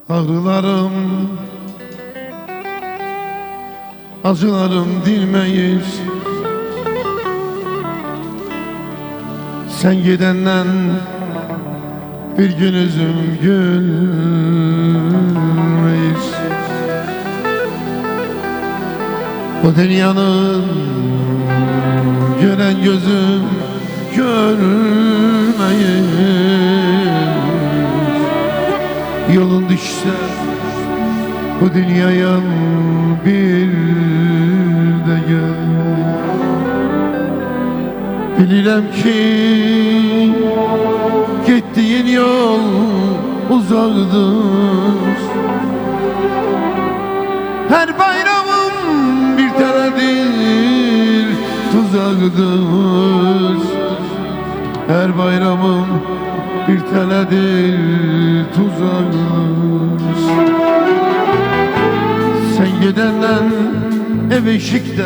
Ağrılarım, acılarım dinmeyir. Sen gidenden bir gün üzüm gülmeyir. Bu dünyanın gören gözüm görmeyir. Yolun düşse bu dünyaya bir de gel. Bilirəm ki gittiğin yol uzaqdır. Her bayramın bir tanedir tuzağıdır. Her bayramın bir tanedir tuzağıdır. Sen gidenden ev eşikte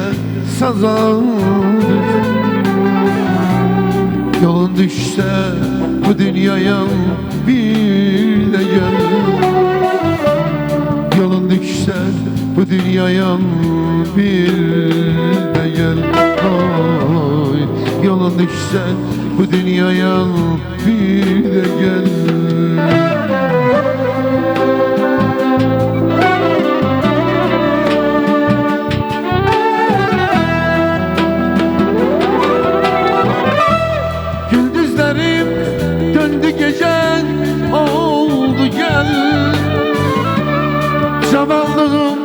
sazandır. Yolun düşse bu dünyaya bir de gel. Yolun düşse bu dünyaya bir de gel. Oy, yolun düşse bu dünyaya bir de gel. Gündüzlerim döndü gece oldu gel. Zavallığım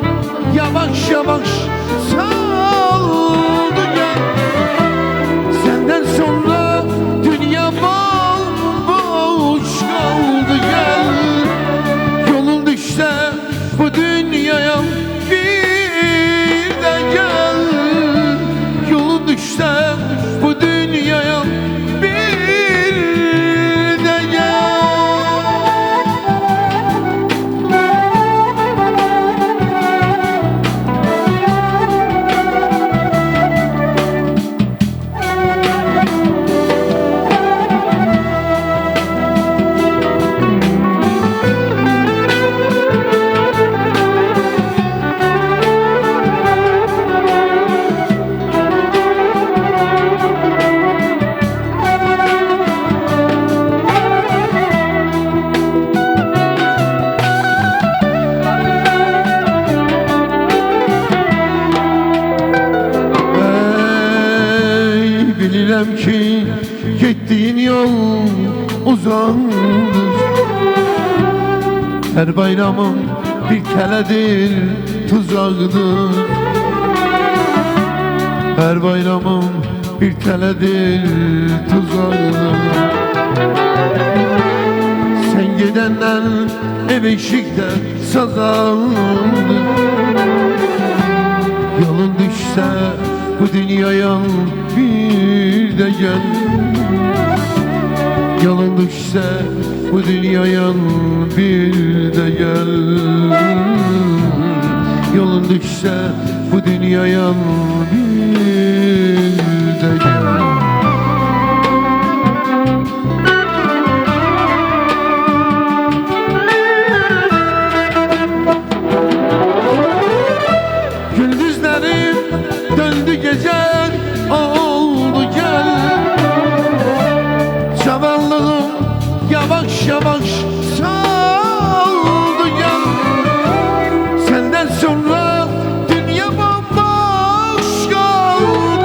yavaş yavaş saldı gel. Senden sonra dünya bomboş kaldı gel. Yolun düşse bu dünyaya bir de gel. Yolun düşse bu dünyaya bir de gel. Bilirəm ki gittiğin yol uzandır. Her bayramın bir teledir tuzağıdır. Her bayramın bir teledir tuzağıdır. Sen gidenden ev eşikte sazandır. Yolun düşse bu dünyaya bir de gel. Yolun düşse bu dünyaya bir de gel. Yolun düşse bu dünyaya bir de gel. Gündüzlerim döndü gece oldu gel. Zavallığım yavaş yavaş saldı gel. Senden sonra dünya bomboş kaldı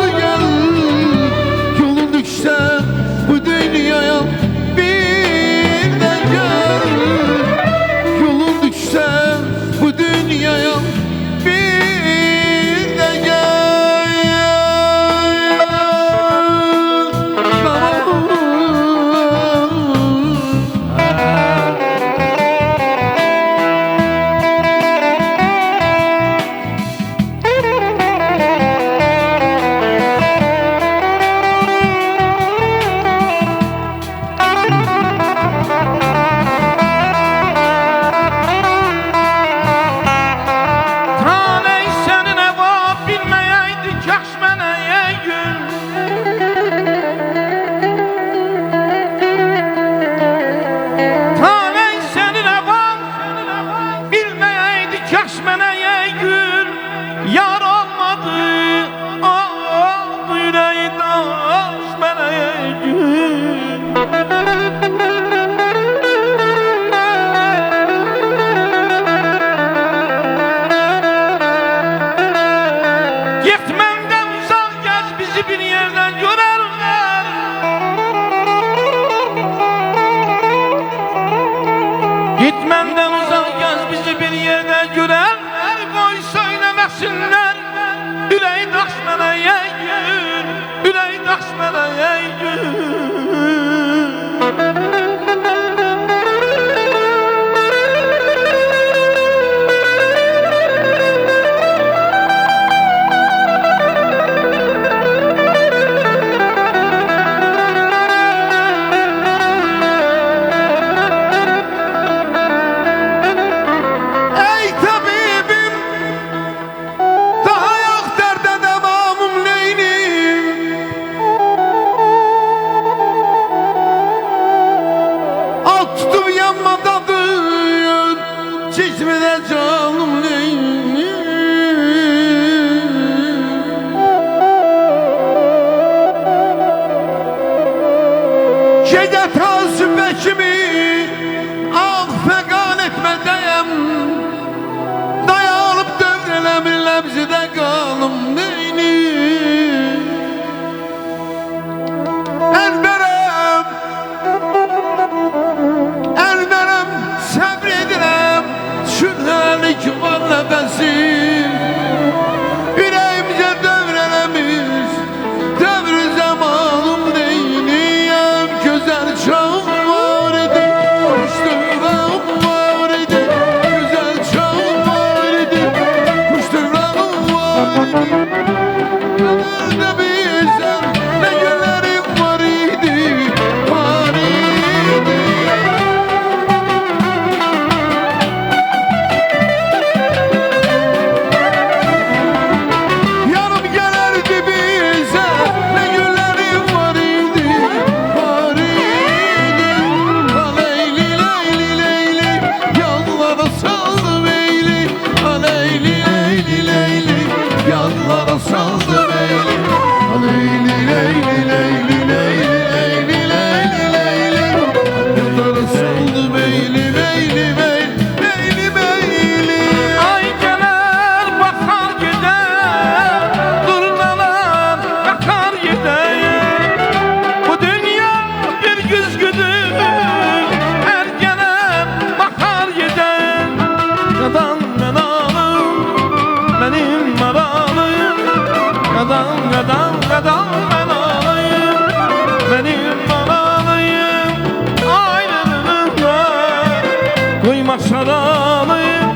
yaş mənə gül yar olmadı. Ah ürəyi daş mənə gül. Get məndən uzaq gəz bizi bir yerdən görərlər. Git məndən uzaq gəz bizi bir yerdən görərlər. Qoy söyləməsinlər. Ürəyi daş mənə gül. Ürəyi daş mənə gül. Çeşmede canım Şeyde tasübe kimi ah fegan etmedeyim. Dayanıp dövrelemin lebzide kanım neyni. Elberem sabredirem. Şüpheli ki var nefesim. Yüreğimce devrelemiş. Devri zamanım değilim. Güzel çağım var idi. Kuş dövrağım var idi. Güzel çağım var idi. Kuş dövrağım var idi. Nerede bilsem ne günlerim var idi. Var idi. Yanlara saldı beyli, leyli leyli leyli leyli leyli leyli leyli. Yanlara saldı beyli beyli beyli beyli beyli. Ay gələr baxar gedər, durnalar baxar gedər. Bu dünya bir güzgüdür, hər gələr baxar gedər. Qadan qadalım, mənim maralım. Qadan qadan qadan mən alayım, mənim maralıyım. Ayrılığında qoyma saralıyım.